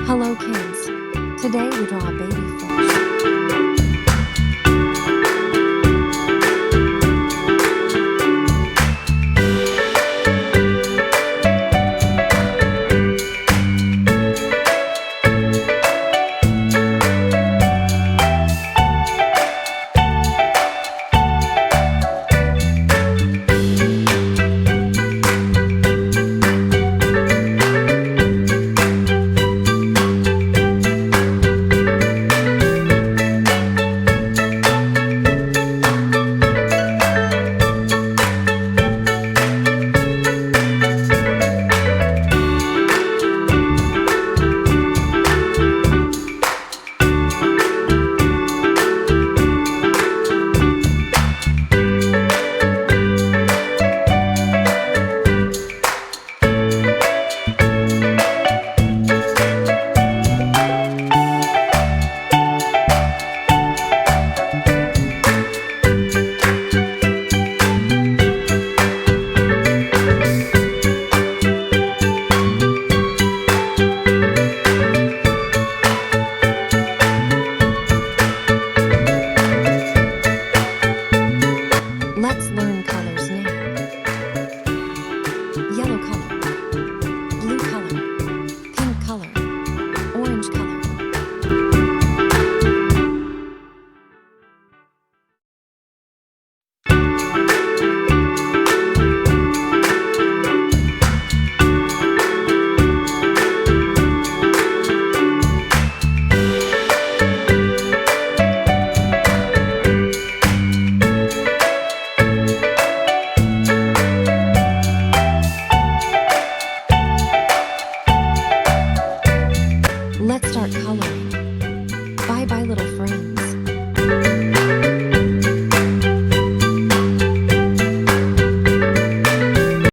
Hello kids. Today we draw a baby fish. Let's learn colors now. Yellow color, blue color, pink color, orange color. Let's start coloring. Bye bye little friends.